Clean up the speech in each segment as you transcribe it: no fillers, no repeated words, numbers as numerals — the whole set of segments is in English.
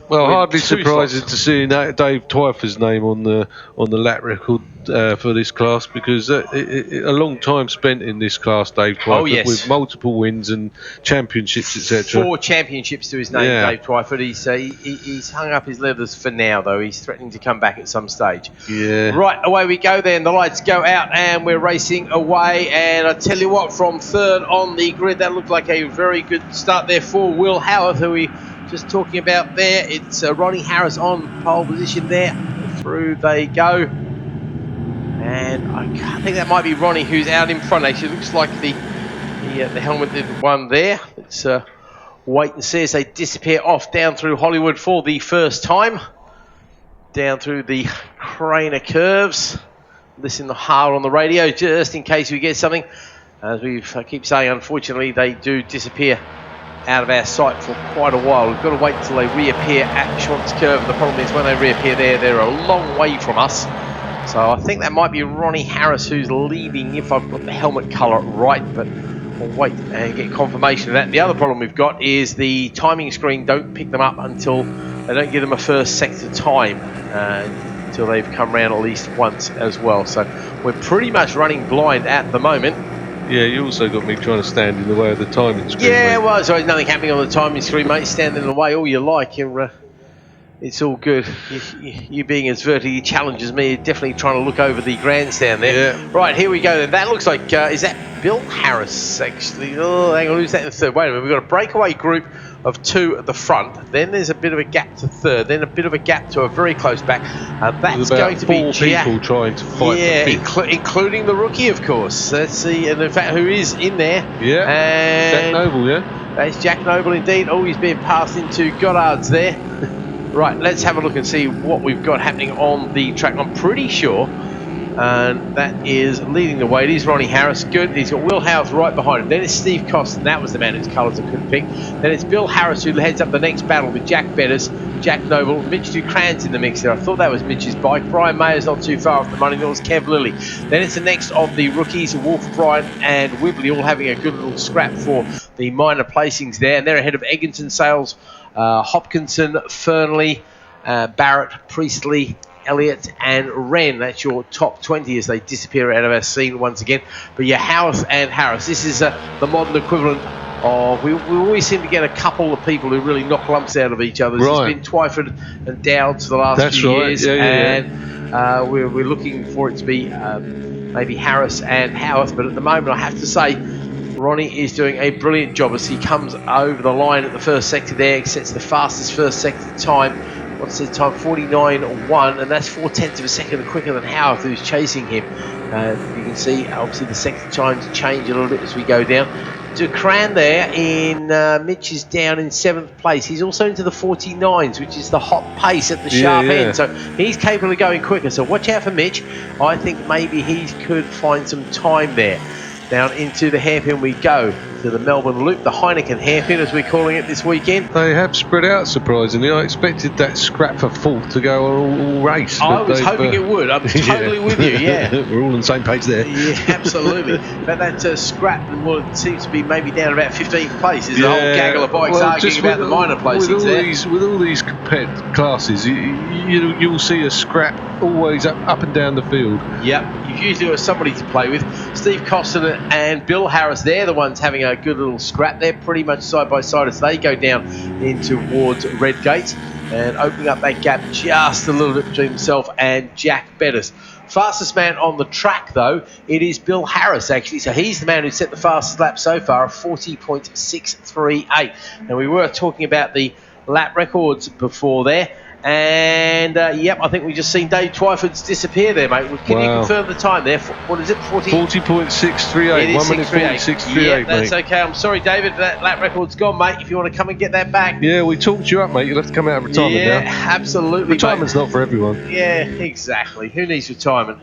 Well, hardly surprising to see Dave Twyford's name on the lap record for this class, because a long time spent in this class, Dave Twyford, with multiple wins and championships, etc. 4 championships to his name, Dave Twyford. He's hung up his leathers for now, though. He's threatening to come back at some stage. Yeah. Right, away we go then. The lights go out and we're racing away. And I tell you what, from third on the grid, that looked like a very good start there for Will Howarth, who we just talking about there. It's Ronnie Harris on pole position there. Through they go. And I think that might be Ronnie who's out in front. Actually, looks like the helmeted one there. Let's wait and see as they disappear off down through Hollywood for the first time. Down through the Craner curves. Listen hard on the radio just in case we get something. As we keep saying, unfortunately, they do disappear out of our sight for quite a while. We've got to wait until they reappear at Schwantz Curve. The problem is when they reappear there, they're a long way from us. So I think that might be Ronnie Harris who's leading, if I've got the helmet colour right, but we'll wait and get confirmation of that. The other problem we've got is the timing screen don't pick them up until they don't give them a first sector time until they've come round at least once as well. So we're pretty much running blind at the moment. Yeah, you also got me trying to stand in the way of the timing screen. Yeah, well, so there's nothing happening on the timing screen, mate. Standing in the way all you like. It's all good. You being as vertically challenges me, definitely trying to look over the grandstand there. Yeah. Right, here we go then. That looks like, is that Bill Harris, actually? Oh, hang on, who's that in third? Wait a minute, we've got a breakaway group of 2 at the front. Then there's a bit of a gap to third. Then a bit of a gap to a very close back. That's going to be 4 people trying to fight for fifth. Including the rookie, of course. Let's see, and in fact, who is in there? Yeah, and Jack Noble, yeah. That's Jack Noble indeed. Oh, he's being passed into Goddard's there. Right, let's have a look and see what we've got happening on the track. I'm pretty sure that is leading the way. It is Ronnie Harris. Good. He's got Will Howarth right behind him. Then it's Steve Costin. That was the man whose colours I couldn't pick. Then it's Bill Harris who heads up the next battle with Jack Betters, Jack Noble, Mitch Ducran's in the mix there. I thought that was Mitch's bike. Brian Mayer's not too far off the money. That was Kev Lilly. Then it's the next of the rookies, Wolf, Bryant and Wibley, all having a good little scrap for the minor placings there. And they're ahead of Egginton, Sales, Hopkinson, Fernley, Barrett, Priestley, Elliott and Wren. That's your top 20 as they disappear out of our scene once again. But yeah, Howarth and Harris. This is the modern equivalent of... We always seem to get a couple of people who really knock lumps out of each other. Right. It's been Twyford and Dowds for the last few years. And we're looking for it to be maybe Harris and Howarth. But at the moment, I have to say, Ronnie is doing a brilliant job as he comes over the line at the first sector there. He sets the fastest first sector time. What's the time? 49.1, and that's 4/10 of a second quicker than Howarth, who's chasing him. You can see, obviously, the sector times change a little bit as we go down. Ducran there in Mitch is down in 7th place. He's also into the 49s, which is the hot pace at the sharp end. So he's capable of going quicker. So watch out for Mitch. I think maybe he could find some time there. Down into the hairpin we go, to the Melbourne Loop, the Heineken hairpin as we're calling it this weekend. They have spread out surprisingly. I expected that scrap for fourth to go all race. I was hoping it would. I'm totally with you, yeah. We're all on the same page there. Yeah, absolutely. But that scrap seems to be maybe down about 15th place. There's a whole gaggle of bikes arguing about the minor placings there. With all these compared classes, you'll see a scrap always up and down the field. Yep, you've usually got somebody to play with. Steve Costin and Bill Harris, they're the ones having a good little scrap. They're pretty much side by side as they go down in towards Redgate and opening up that gap just a little bit between himself and Jack Betters. Fastest man on the track, though, it is Bill Harris, actually. So he's the man who set the fastest lap so far of 40.638. Now, we were talking about the lap records before there. And, yep, I think we've just seen Dave Twyford's disappear there, mate. Can you confirm the time there? What is it? 40.638. 1 minute 40.638, yeah, that's okay. I'm sorry, David. That lap record's gone, mate. If you want to come and get that back. Yeah, we talked you up, mate. You'll have to come out of retirement now. Yeah, absolutely, Retirement's not for everyone. Yeah, exactly. Who needs retirement?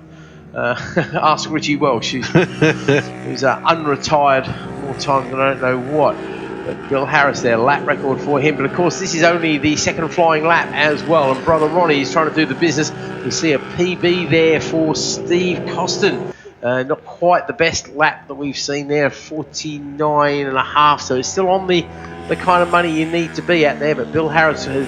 Ask Richie Welsh, who's unretired more times than I don't know what. But Bill Harris there, lap record for him. But of course, this is only the second flying lap as well. And brother Ronnie is trying to do the business. We see a PB there for Steve Costin. Not quite the best lap that we've seen there, 49.5. So it's still on the kind of money you need to be at there. But Bill Harris has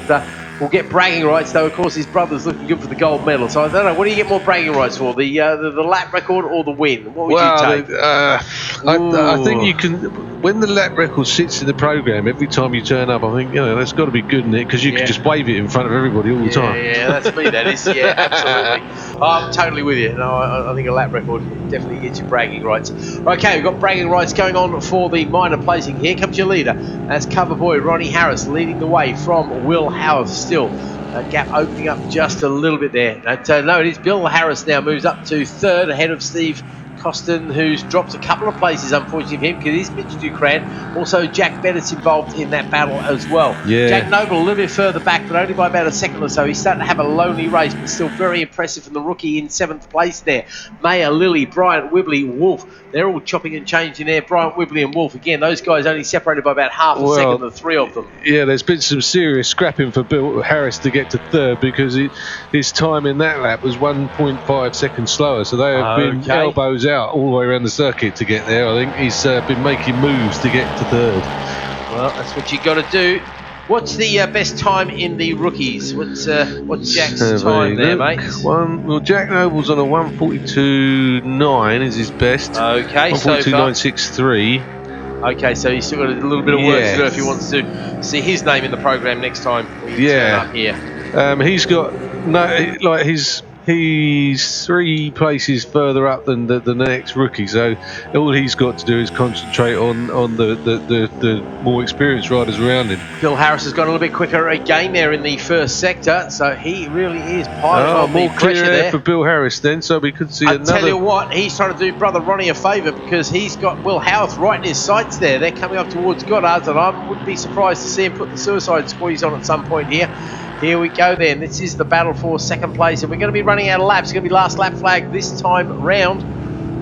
will get bragging rights, though, of course, his brother's looking good for the gold medal. So I don't know, what do you get more bragging rights for, the lap record or the win? What would you take? I think you can, when the lap record sits in the programme, every time you turn up, I think, that's got to be good in it, because you can just wave it in front of everybody all the time. Yeah, that's me, that is. Yeah, absolutely. I'm totally with you. No, I think a lap record definitely gets you bragging rights. Okay, we've got bragging rights going on for the minor placing. Here comes your leader. That's cover boy Ronnie Harris leading the way from Will Howard still. A gap opening up just a little bit there. No, it is Bill Harris now moves up to third ahead of Steve Costin, who's dropped a couple of places, unfortunately for him, because it is Mitch Dukran. Also, Jack Bennett's involved in that battle as well. Yeah. Jack Noble a little bit further back, but only by about a second or so. He's starting to have a lonely race, but still very impressive from the rookie in 7th place there. Mayer, Lilly, Bryant, Wibley, Wolf. They're all chopping and changing there. Bryant, Wibley and Wolf. Again, those guys only separated by about half a second, the three of them. Yeah, there's been some serious scrapping for Bill Harris to get to third, because his time in that lap was 1.5 seconds slower. So they have been elbows out all the way around the circuit to get there. I think he's been making moves to get to third. Well, that's what you got to do. What's the best time in the rookies? What's Jack's time there, mate? Jack Noble's on a 1:42.9 is his best. Okay, so far 1:42.963. Okay, so he's still got a little bit of work to do if he wants to see his name in the program next time. Turn up here. He's got he's 3 places further up than the next rookie, so all he's got to do is concentrate on the more experienced riders around him. Bill Harris has gone a little bit quicker again there in the first sector, so he really is piling on more the pressure there for Bill Harris then, so we could see another. I tell you what, he's trying to do brother Ronnie a favour, because he's got Will Howarth right in his sights there. They're coming up towards Goddard's, and I wouldn't be surprised to see him put the suicide squeeze on at some point here. Here we go then. This is the battle for second place, and we're going to be running out of laps. It's going to be last lap flag this time round.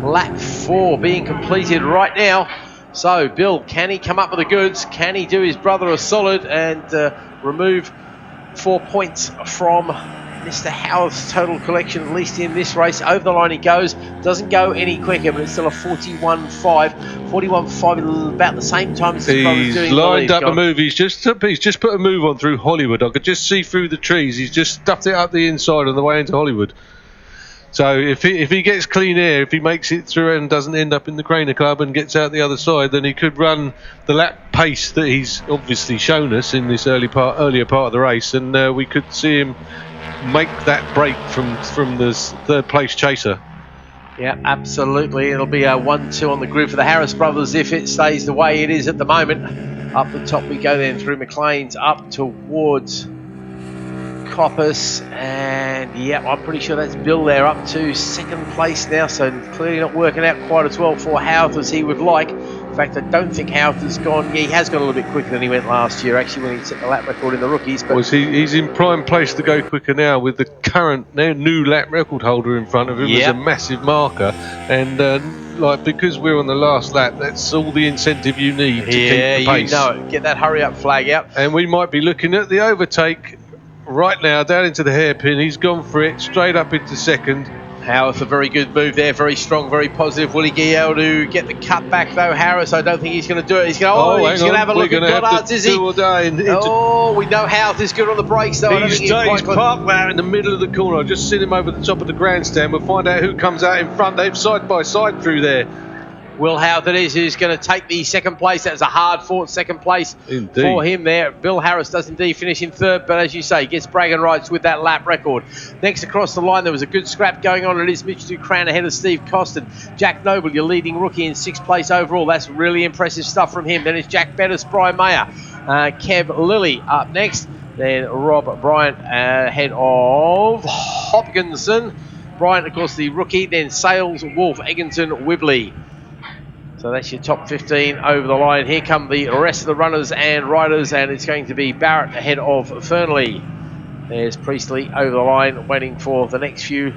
Lap 4 being completed right now. So, Bill, can he come up with the goods? Can he do his brother a solid and remove 4 points from Mr. Howard's total collection, at least in this race? Over the line he goes. Doesn't go any quicker, but it's still a 41.5. 41.5 about the same time as his brother's doing. He's lined up a move. He's just put a move on through Hollywood. I could just see through the trees. He's just stuffed it up the inside on the way into Hollywood. So if he gets clean air, if he makes it through and doesn't end up in the Craner Club and gets out the other side, then he could run the lap pace that he's obviously shown us in this earlier part of the race, and we could see him make that break from the third place chaser. Yeah, absolutely. It'll be a 1-2 on the grid for the Harris brothers if it stays the way it is at the moment. Up the top we go then through McLean's up towards Coppice, and yeah, I'm pretty sure that's Bill there up to second place now, so clearly not working out quite as well for Howth as he would like. In fact, I don't think Howth has gone. Yeah, he has gone a little bit quicker than he went last year, actually, when he set the lap record in the rookies. But he's in prime place to go quicker now with the current new lap record holder in front of him as a massive marker, and because we're on the last lap, that's all the incentive you need to keep the pace. You know it. Get that hurry up flag out, and we might be looking at the overtake right now down into the hairpin. He's gone for it straight up into second. Howard, a very good move there, very strong, very positive. Will he be able to get the cut back though? Harris, I don't think he's going to do it. He's going to have a look at Goddard's, is he? We know Howard is good on the brakes though. He's parked there in the middle of the corner. I've just seen him over the top of the grandstand. We'll find out who comes out in front. They've side by side through there. Will Howth it is who's going to take the second place. That was a hard-fought second place for him there. Bill Harris does indeed finish in third, but as you say, gets bragging rights with that lap record. Next across the line, there was a good scrap going on. It is Mitch Dukran ahead of Steve Costin. Jack Noble, your leading rookie in 6th place overall. That's really impressive stuff from him. Then it's Jack Bettis, Brian Mayer, Kev Lilly up next. Then Rob Bryant ahead of Hopkinson. Bryant, of course, the rookie. Then Sales, Wolf, Egginson, Wibley. So that's your top 15 over the line. Here come the rest of the runners and riders, and it's going to be Barrett ahead of Fernley. There's Priestley over the line, waiting for the next few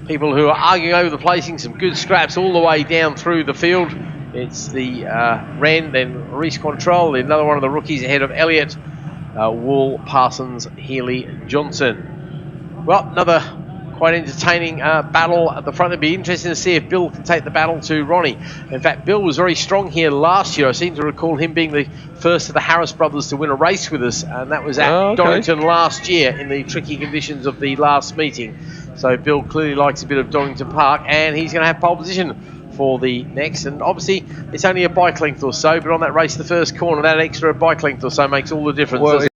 people who are arguing over the placing. Some good scraps all the way down through the field. It's the Wren, then Reese Quantrell, another one of the rookies ahead of Elliott, Wool, Parsons, Healy, Johnson. Well, another quite entertaining battle at the front. It'd be interesting to see if Bill can take the battle to Ronnie. In fact, Bill was very strong here last year. I seem to recall him being the first of the Harris brothers to win a race with us, and that was at Donington last year in the tricky conditions of the last meeting. So Bill clearly likes a bit of Donington Park, and he's going to have pole position for the next. And obviously it's only a bike length or so, but on that race, the first corner, that extra bike length or so makes all the difference. Well,